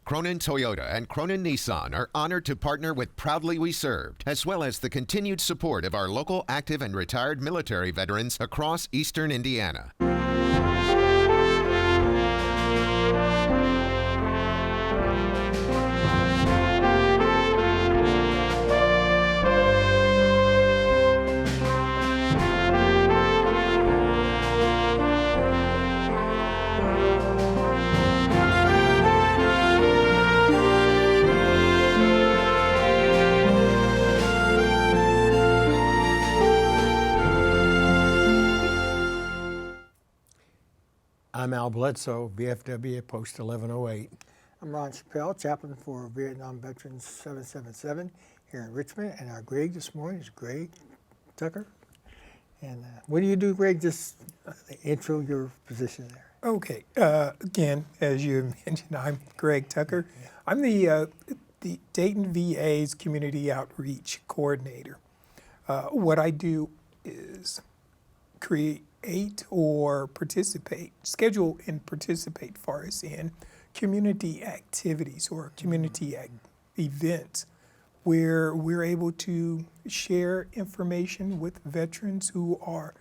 Cronin Toyota and Cronin Nissan are honored to partner with Proudly We Served, as well as the continued support of our local active and retired military veterans across eastern Indiana. I'm Al Bledsoe, VFW Post 1108. I'm Ron Chappell, chaplain for Vietnam Veterans 777 here in Richmond. And our Greg this morning is Gregory Tucker. And what do you do, Greg? Just intro your position there. Okay. Again, as you mentioned, I'm Greg Tucker. Yeah. I'm the Dayton VA's Community Outreach Coordinator. What I do is create or schedule and participate for us in community activities or community events where we're able to share information with veterans who are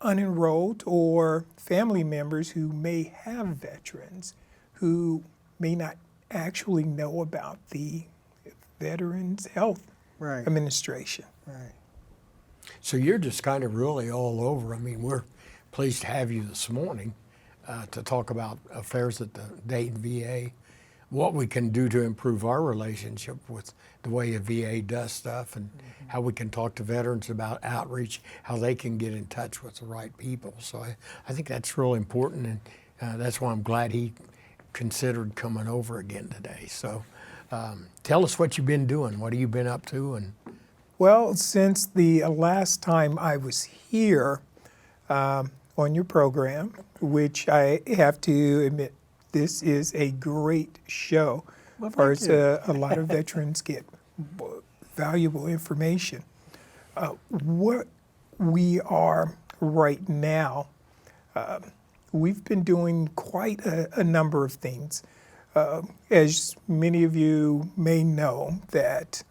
unenrolled or family members who may have veterans who may not actually know about the Veterans Health Administration. Right. So you're just kind of really all over. I mean, we're pleased to have you this morning to talk about affairs at the Dayton VA, what we can do to improve our relationship with the way a VA does stuff, and how we can talk to veterans about outreach, how they can get in touch with the right people. So I think that's really important, and that's why I'm glad he considered coming over again today. So tell us what you've been doing. What have you been up to? Well, since the last time I was here on your program, which I have to admit, this is a great show. Well, as a lot of veterans get valuable information. What we are right now, we've been doing quite a number of things. As many of you may know, that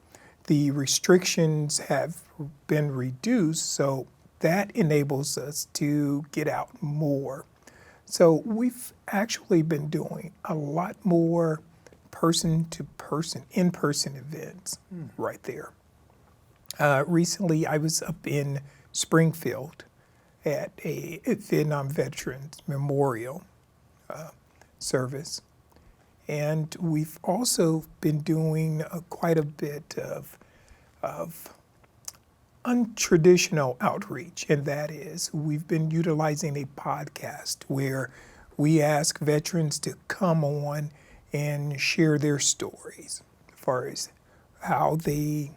the restrictions have been reduced, so that enables us to get out more. So we've actually been doing a lot more person-to-person, in-person events right there. Recently, I was up in Springfield at a Vietnam Veterans Memorial service. And we've also been doing quite a bit of untraditional outreach, and that is we've been utilizing a podcast where we ask veterans to come on and share their stories as far as how they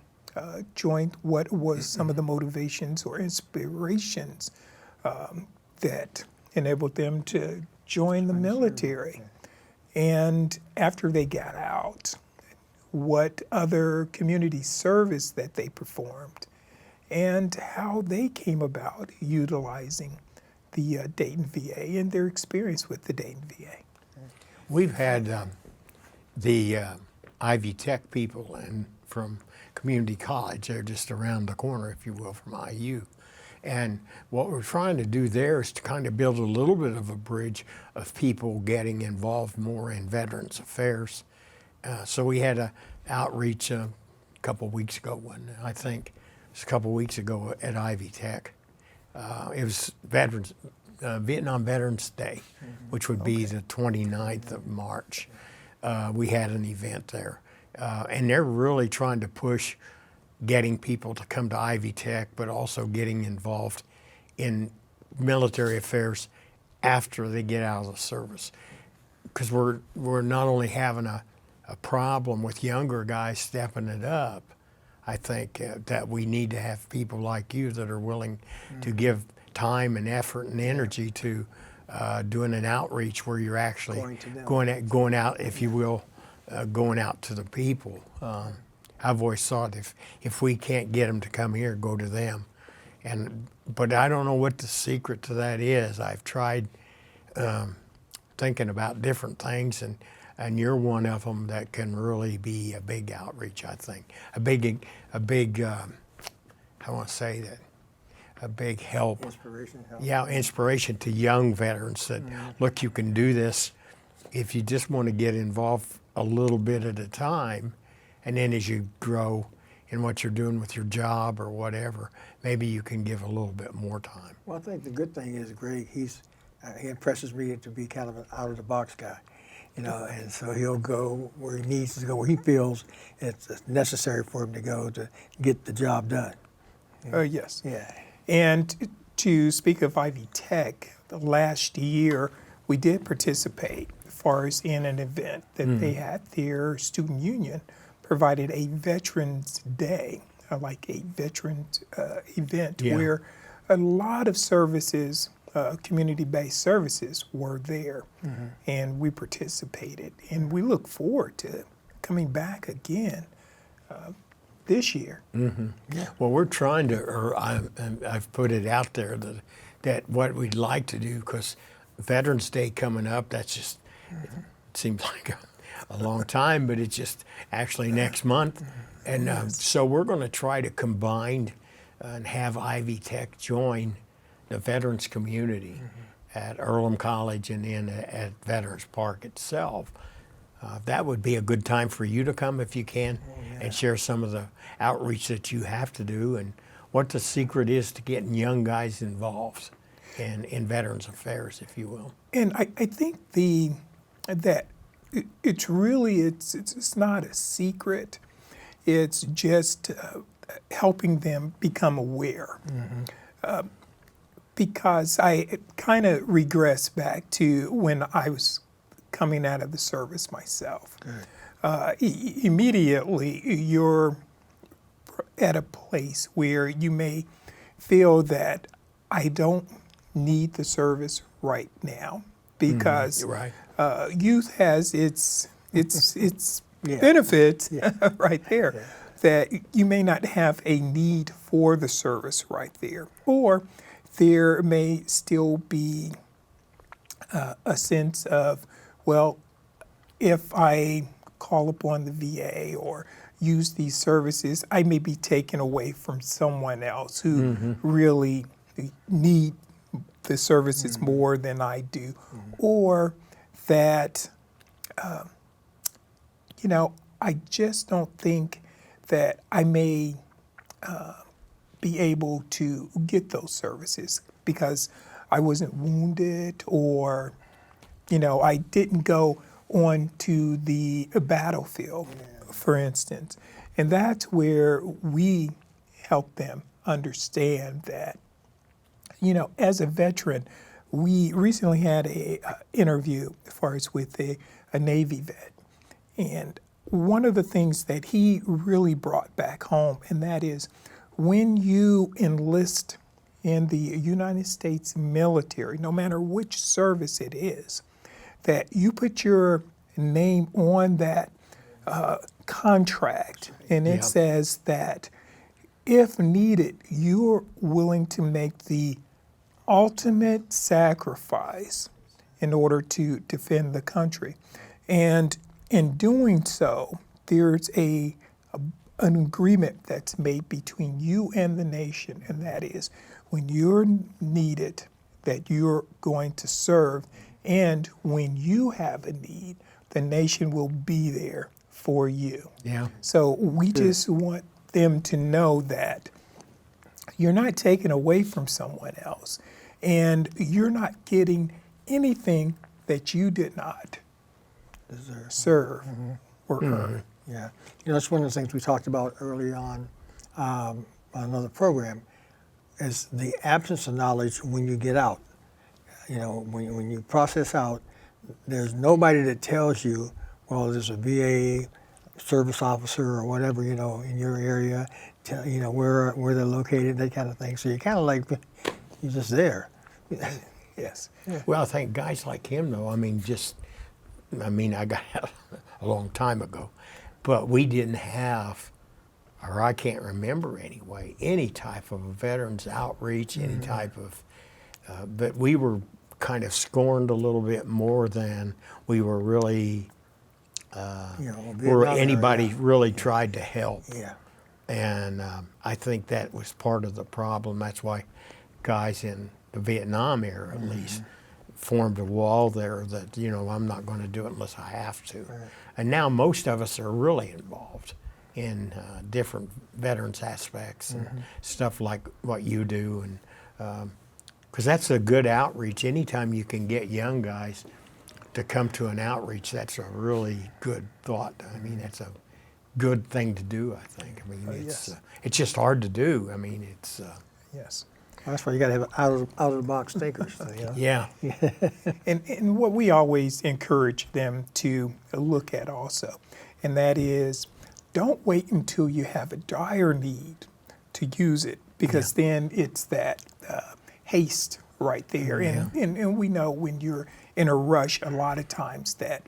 joined, what was some of the motivations or inspirations that enabled them to join the military. And after they got out, what other community service that they performed, and how they came about utilizing the Dayton VA and their experience with the Dayton VA. We've had the Ivy Tech people from community college. They're just around the corner, if you will, from IU. And what we're trying to do there is to kind of build a little bit of a bridge of people getting involved more in Veterans Affairs. So we had an outreach a couple weeks ago, I think it was a couple weeks ago at Ivy Tech. It was Vietnam Veterans Day, which would be the 29th of March. We had an event there. And they're really trying to push getting people to come to Ivy Tech, but also getting involved in military affairs after they get out of the service. Because we're not only having a problem with younger guys stepping it up, I think that we need to have people like you that are willing to give time and effort and energy to doing an outreach where you're actually going out, if you will, going out to the people. I've always thought if we can't get them to come here, go to them. But I don't know what the secret to that is. I've tried thinking about different things, and and you're one of them that can really be a big outreach, I think. A big, I want to say that, a big help. Inspiration, help. Yeah, inspiration to young veterans that, look, you can do this if you just want to get involved a little bit at a time, and then as you grow in what you're doing with your job or whatever, maybe you can give a little bit more time. Well, I think the good thing is Greg, he impresses me to be kind of an out-of-the-box guy, and so he'll go where he needs to go, where he feels it's necessary for him to go to get the job done. Yes. Yeah. And to speak of Ivy Tech, the last year we did participate as far as in an event that they had. Their student union provided a Veterans Day, like a veterans event where a lot of services, community-based services were there, and we participated. And we look forward to coming back again this year. Yeah. Well, we're trying to, or I've put it out there that what we'd like to do, because Veterans Day coming up, that's just, it seems like a long time, but it's just actually next month. And so we're going to try to combine and have Ivy Tech join the veterans community at Earlham College and then at Veterans Park itself. That would be a good time for you to come if you can and share some of the outreach that you have to do and what the secret is to getting young guys involved in Veterans Affairs, if you will. And I think that it's really, it's not a secret. It's just helping them become aware. Because I kind of regress back to when I was coming out of the service myself. Immediately, you're at a place where you may feel that I don't need the service right now because youth has its benefits right there. That you may not have a need for the service right there, or there may still be a sense of, well, if I call upon the VA or use these services, I may be taken away from someone else who really need the services more than I do, or that, I just don't think that I may be able to get those services because I wasn't wounded, or I didn't go on to the battlefield, for instance. And that's where we help them understand that, as a veteran, we recently had a interview as far as with a Navy vet. And one of the things that he really brought back home, and that is when you enlist in the United States military, no matter which service it is, that you put your name on that contract, and it says that if needed, you're willing to make the ultimate sacrifice in order to defend the country. And in doing so, there's an agreement that's made between you and the nation, and that is when you're needed, that you're going to serve, and when you have a need, the nation will be there for you. Yeah. So we just want them to know that you're not taken away from someone else, and you're not getting anything that you did not serve or earn. Yeah, that's one of the things we talked about early on another program, is the absence of knowledge when you get out. When you process out, there's nobody that tells you, well, there's a VA service officer or whatever, in your area, where they're located, that kind of thing. So you're kind of like, you're just there. Yes. Well, I think guys like him, though, I got out a long time ago, but we didn't have, or I can't remember anyway, any type of veterans outreach, any type of, but we were kind of scorned a little bit more than we were really Vietnam where era, anybody really tried to help. Yeah. And I think that was part of the problem. That's why guys in the Vietnam era, at least, formed a wall there that, I'm not going to do it unless I have to. Right. And now most of us are really involved in different veterans aspects and stuff like what you do. And because that's a good outreach. Anytime you can get young guys to come to an outreach, that's a really good thought. I mean, that's a good thing to do, I think. I mean, it's just hard to do. I mean, it's... Yes. That's why you got to have out of the box thinkers. Yeah. And what we always encourage them to look at also, and that is, don't wait until you have a dire need to use it, because then it's that haste right there. And we know when you're in a rush, a lot of times that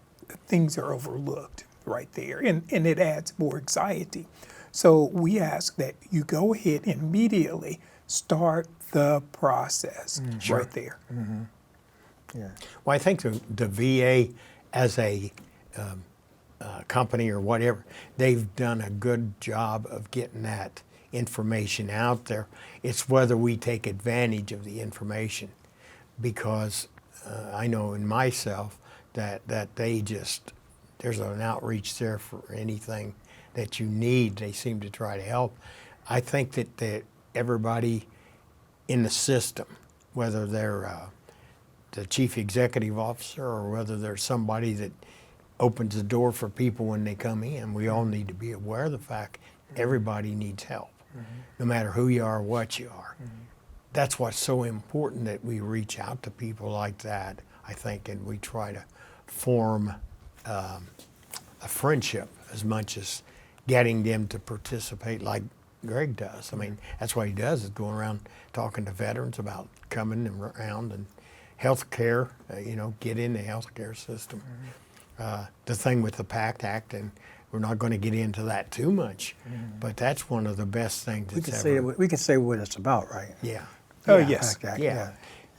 things are overlooked right there, and it adds more anxiety. So we ask that you go ahead and immediately start the process right there. Yeah. Well, I think the VA as a company or whatever, they've done a good job of getting that information out there. It's whether we take advantage of the information, because I know in myself that there's an outreach there for anything that you need. They seem to try to help. I think that everybody in the system, whether they're the chief executive officer or whether they're somebody that opens the door for people when they come in, we all need to be aware of the fact everybody needs help, no matter who you are or what you are. That's what's so important, that we reach out to people like that, I think, and we try to form a friendship as much as getting them to participate like Greg does. I mean, that's what he does, is going around talking to veterans about coming around and health care, get in the health care system. The thing with the PACT Act, and we're not going to get into that too much, but that's one of the best things We can say what it's about, right? Yeah. Oh, Yeah. yes. PACT Act, Yeah.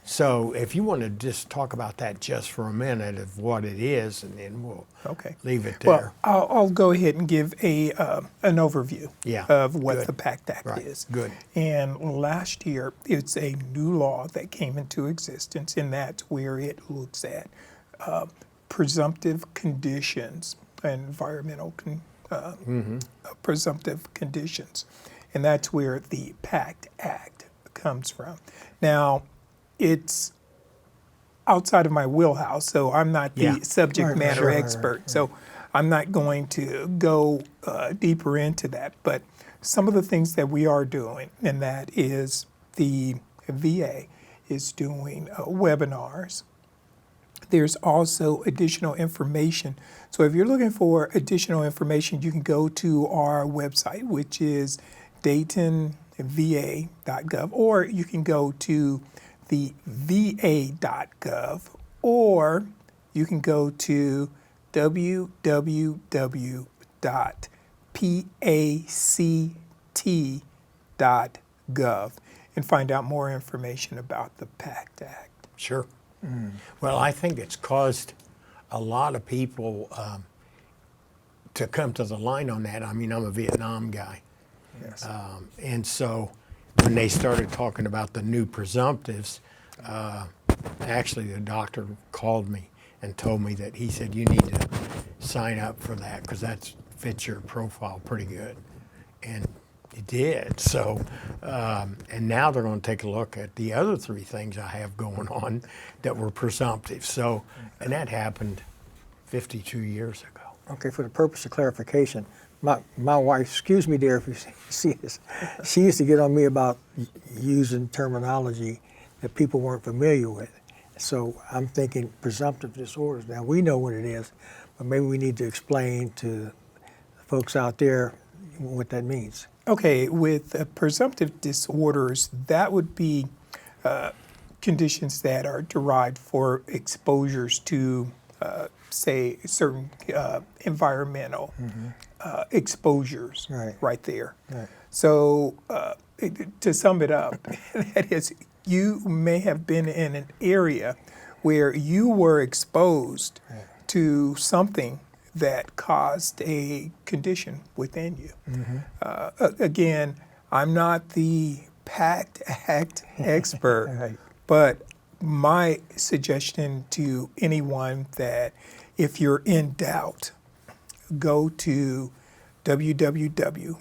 So if you want to just talk about that just for a minute of what it is, and then we'll leave it there. Well, I'll go ahead and give an overview of what Good. the PACT Act Right. is. Good. And last year, it's a new law that came into existence, and that's where it looks at presumptive conditions, environmental presumptive conditions. And that's where the PACT Act comes from. Now, it's outside of my wheelhouse, so I'm not the subject matter expert. So I'm not going to go deeper into that. But some of the things that we are doing, and that is the VA is doing webinars. There's also additional information. So if you're looking for additional information, you can go to our website, which is DaytonVA.gov, or you can go to the va.gov, or you can go to www.pact.gov and find out more information about the PACT Act. Sure. Well, I think it's caused a lot of people to come to the line on that. I mean, I'm a Vietnam guy. Yes. And so when they started talking about the new presumptives, actually the doctor called me and told me that he said, you need to sign up for that because that fits your profile pretty good. And it did. So, and now they're going to take a look at the other three things I have going on that were presumptive. So, and that happened 52 years ago. Okay, for the purpose of clarification, my wife, excuse me dear if you see this, she used to get on me about using terminology that people weren't familiar with. So I'm thinking presumptive disorders. Now we know what it is, but maybe we need to explain to the folks out there what that means. Okay, with presumptive disorders, that would be conditions that are derived for exposures to, say, certain environmental exposures right there. Right. So to sum it up, that is, you may have been in an area where you were exposed to something that caused a condition within you. Again, I'm not the PACT Act expert, Right. but my suggestion to anyone that if you're in doubt, go to www.pact.gov.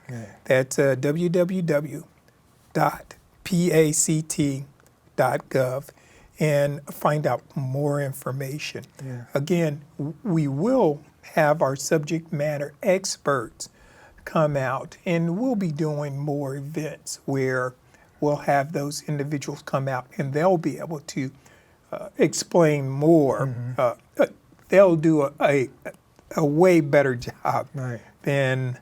Yeah. That's www.pact.gov and find out more information. Yeah. Again, we will have our subject matter experts come out, and we'll be doing more events where we'll have those individuals come out and they'll be able to explain more. They'll do a way better job Right. than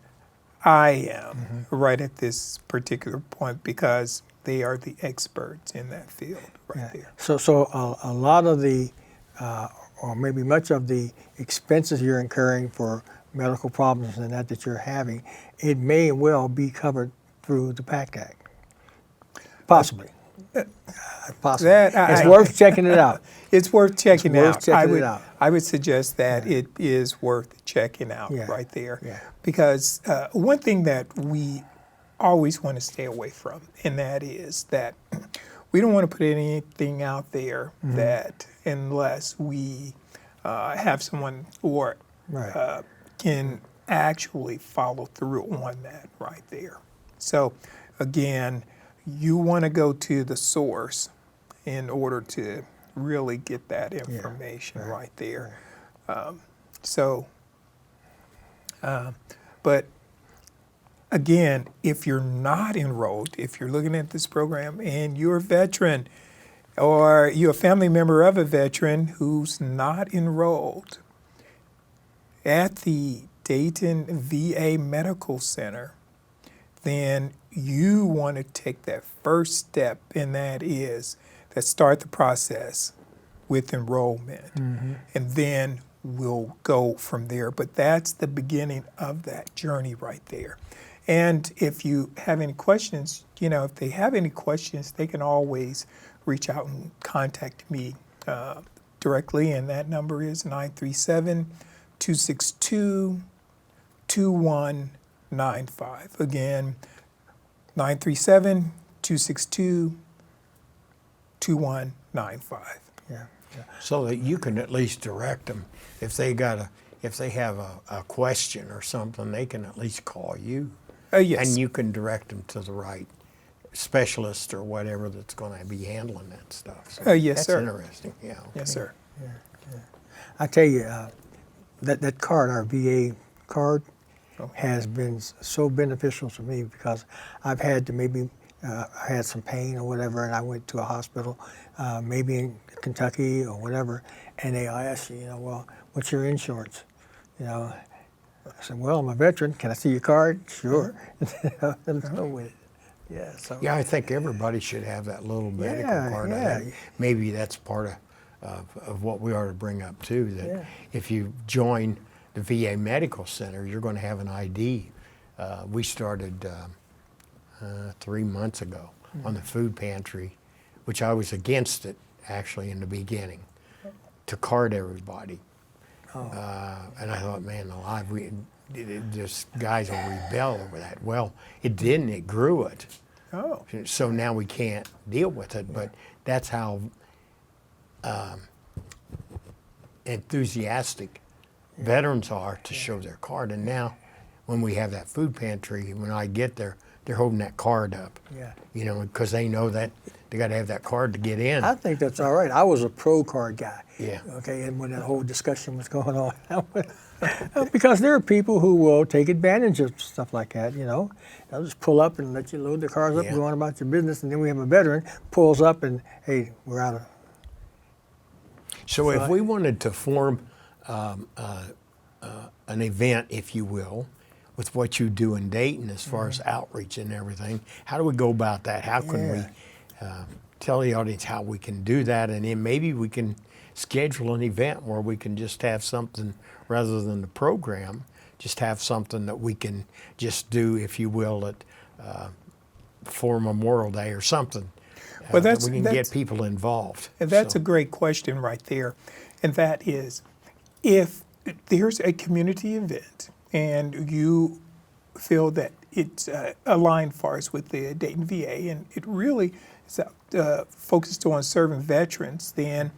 I am right at this particular point, because they are the experts in that field right there. So a lot of the, or maybe much of the expenses you're incurring for medical problems and that you're having, it may well be covered through the PACT Act. Possibly. Possibly. It's worth checking it out. It's worth checking worth out. checking it out. I would suggest that it is worth checking out Yeah. right there. Yeah. Because one thing that we always want to stay away from, and that is that we don't want to put anything out there that unless we have someone or Right. can actually follow through on that right there. So again, you want to go to the source in order to really get that information right there. But again, if you're not enrolled, if you're looking at this program and you're a veteran or you're a family member of a veteran who's not enrolled at the Dayton VA Medical Center, then you want to take that first step, and that is that start the process with enrollment. And then we'll go from there. But that's the beginning of that journey right there. And if you have any questions, if they have any questions, they can always reach out and contact me directly. And that number is 937-262-2195. Again, 937-262-2195. Yeah. So that you can at least direct them. If they have a question or something, they can at least call you. Yes. And you can direct them to the right specialist or whatever that's going to be handling that stuff. So Yes, that's sir. interesting. Yeah. Yes, sir. I tell you, that card, our VA card, has been so beneficial to me, because I've had to maybe I had some pain or whatever, and I went to a hospital, maybe in Kentucky or whatever, and they asked you, well, what's your insurance? I said, well, I'm a veteran. Can I see your card? Sure. And go with it. Yeah. So. Yeah, I think everybody should have that little medical card. I think maybe that's part of what we ought to bring up too. That if you join the VA Medical Center, you're going to have an ID. We started 3 months ago on the food pantry, which I was against it actually in the beginning, to card everybody. And I thought, man, alive, just guys will rebel over that. Well, it didn't. It grew it. Oh. So now we can't deal with it. But that's how enthusiastic veterans are to show their card. And now, when we have that food pantry, when I get there, they're holding that card up. Yeah. Because they know that they got to have that card to get in. I think that's all right. I was a pro card guy. Yeah. Okay, and when that whole discussion was going on, because there are people who will take advantage of stuff like that. They'll just pull up and let you load their cars up, Yeah. and go on about your business, and then we have a veteran pulls up and, hey, we're out of. So if we wanted to form an event, if you will, with what you do in Dayton as far as outreach and everything, how do we go about that? How can we tell the audience how we can do that? And then maybe we can schedule an event where we can just have something, rather than the program, just have something that we can just do, if you will, at for Memorial Day or something. Well, that we can get people involved. And that's So, a great question right there. And that is, if there's a community event and you feel that it's aligned far as with the Dayton VA and it really is focused on serving veterans, then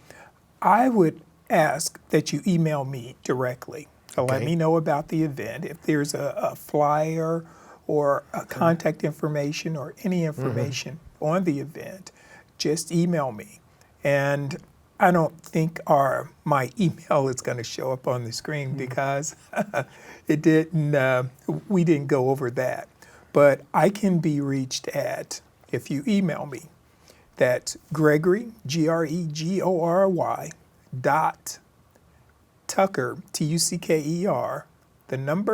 I would ask that you email me directly to let Okay. me know about the event. If there's a flyer or a contact information or any information on the event, just email me. And I don't think my email is going to show up on the screen because it didn't. We didn't go over that. But I can be reached at, if you email me, that's Gregory GREGORY .Tucker TUCKER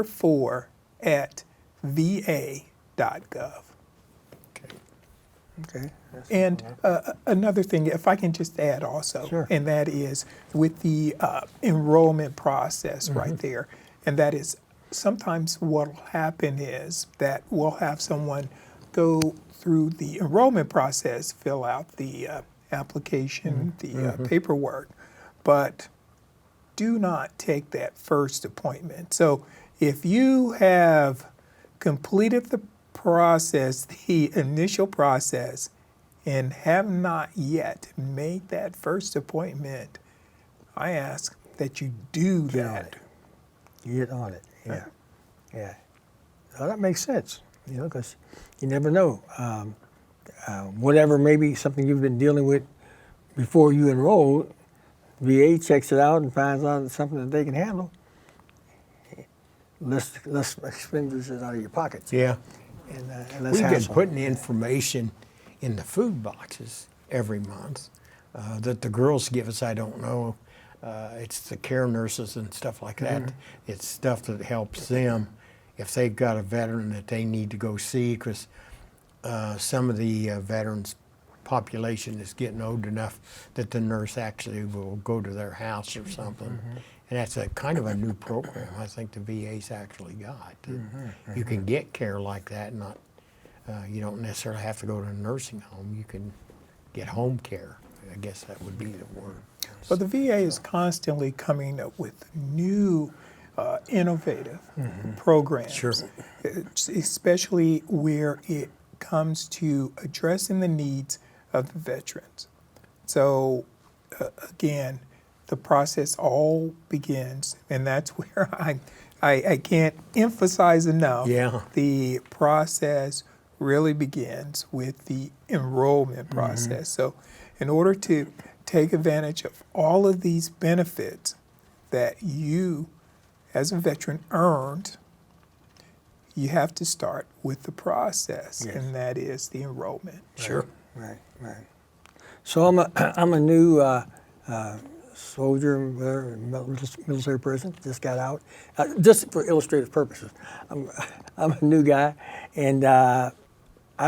4 at va.gov. Okay. And another thing, if I can just add also, Sure. and that is with the enrollment process right there. And that is sometimes what will happen is that we'll have someone go through the enrollment process, fill out the application, the paperwork, but do not take that first appointment. So if you have completed the process, the initial process, and have not yet made that first appointment, I ask that you do Get on that. it. Get on it. Yeah. Yeah. Well, that makes sense, because you never know. Whatever, maybe something you've been dealing with before you enroll, VA checks it out and finds out it's something that they can handle. Less expenditures out of your pockets. yeah. And less We've been hassle. putting information in the food boxes every month that the girls give us. I don't know. It's the care nurses and stuff like that. It's stuff that helps them if they've got a veteran that they need to go see, because some of the veterans population is getting old enough that the nurse actually will go to their house or something. And that's a kind of a new program I think the VA's actually got. You can get care like that, not you don't necessarily have to go to a nursing home. You can get home care. I guess that would be the word. Well, the VA is constantly coming up with new, innovative programs, Sure. especially where it comes to addressing the needs of the veterans. So, again, the process all begins, and that's where I can't emphasize enough. Yeah. The process really begins with the enrollment process. So, in order to take advantage of all of these benefits that you, as a veteran, earned, you have to start with the process, Yes. and that is the enrollment. Sure. Right, right. So I'm a new soldier, military person. Just got out, just for illustrative purposes. I'm a new guy, and I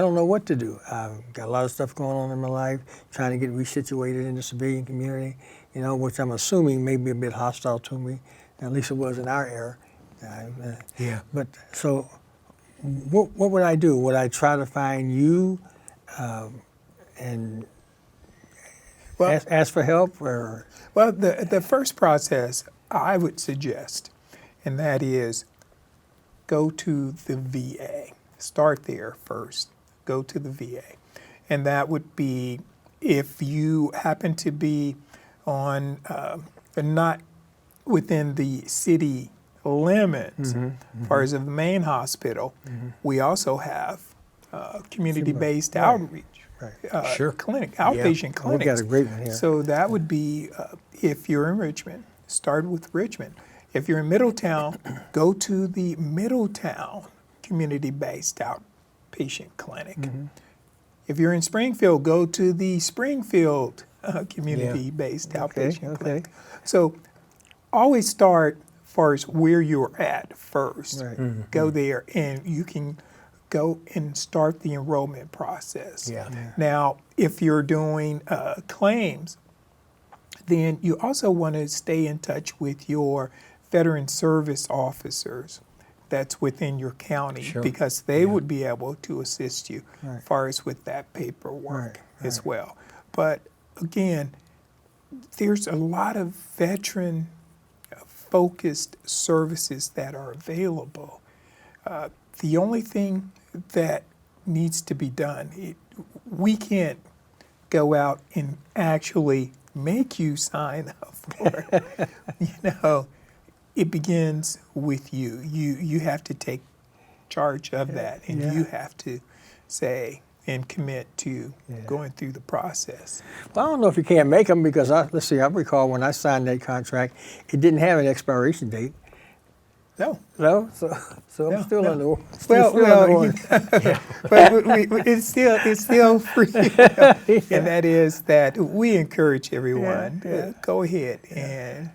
don't know what to do. I've got a lot of stuff going on in my life, trying to get resituated in the civilian community, which I'm assuming may be a bit hostile to me. At least it was in our era. Yeah. But so, what would I do? Would I try to find you and Well, ask for help, or Well, the first process I would suggest, and that is go to the VA. Start there first. Go to the VA. And that would be if you happen to be on, not within the city limits, as far as the main hospital, we also have community-based outreach. Sure. Clinic, outpatient we've clinics. got a great one here. So that would be, if you're in Richmond, start with Richmond. If you're in Middletown, go to the Middletown community-based outpatient clinic. If you're in Springfield, go to the Springfield community-based outpatient clinic. So always start far as where you're at first. Right. Go there, and you can go and start the enrollment process. Yeah. Now, if you're doing claims, then you also want to stay in touch with your veteran service officers that's within your county, Sure. because they would be able to assist you as far as with that paperwork. as well. But again, there's a lot of veteran focused services that are available. The only thing that needs to be done, we can't go out and actually make you sign up for it. It begins with you. You have to take charge of that, and you have to say and commit to going through the process. Well, I don't know if you can't make them because I recall when I signed that contract, it didn't have an expiration date. No. No, so I'm still no. on the But it's still free, and that is that we encourage everyone go ahead and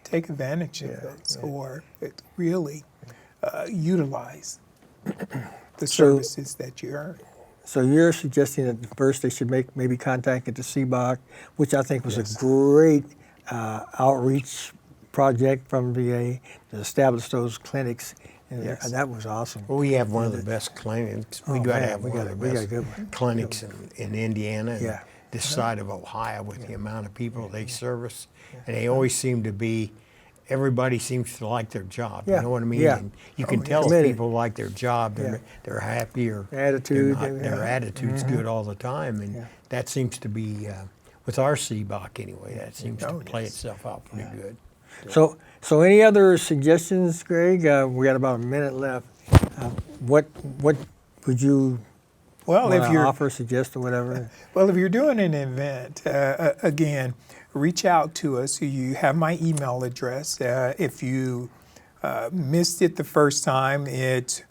take advantage of those, or really utilize the services that you earn. So you're suggesting that first they should maybe contact the CBOC, which I think was a great outreach project from VA to establish those clinics. And that was awesome. Well, we have one of the best clinics. We got to have one of the best good one. clinics in Indiana and this side of Ohio with the amount of people they service. And they always seem to be, everybody seems to like their job. You know what I mean? Yeah. And you can tell if people like their job, they're happy or their attitude's good all the time. And that seems to be, with our CBOC anyway, that seems to play itself out pretty good. So any other suggestions, Greg? We got about a minute left. What would you offer, suggest, or whatever? Well, if you're doing an event, again, reach out to us. You have my email address. If you missed it the first time, it's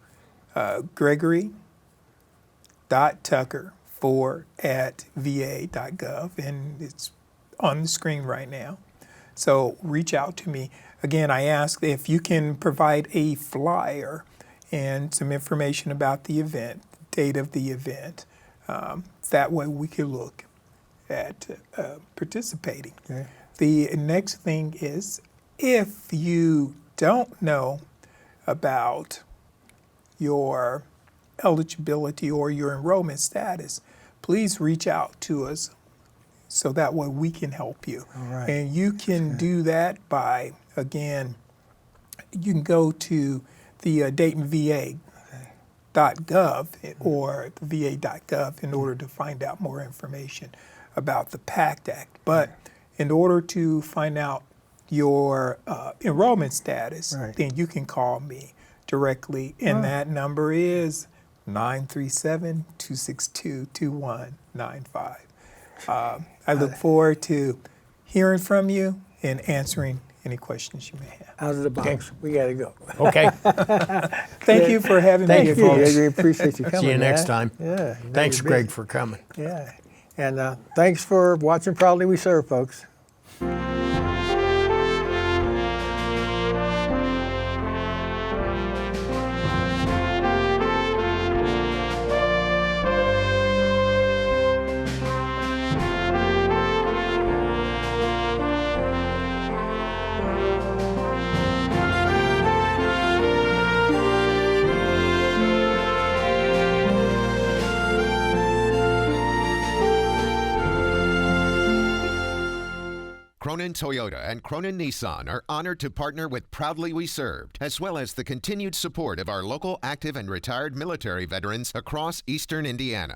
gregory.tucker4@va.gov, and it's on the screen right now. So reach out to me. Again, I ask if you can provide a flyer and some information about the event, date of the event. That way we can look at participating. Okay. The next thing is, if you don't know about your eligibility or your enrollment status, please reach out to us so that way we can help you. All right. And you can do that by, again, you can go to the Dayton VA.gov or the VA.gov in order to find out more information about the PACT Act. But in order to find out your enrollment status, then you can call me directly, and that number is 937-262-2195. I look forward to hearing from you and answering any questions you may have. Out of the box. We got to go. Okay. Thank you for having me, Thank you, folks. Greg. We appreciate you coming. See you next time. Yeah. Thanks, Greg, for coming. Yeah. And thanks for watching Proudly We Serve, folks. Cronin Toyota and Cronin Nissan are honored to partner with Proudly We Served, as well as the continued support of our local active and retired military veterans across eastern Indiana.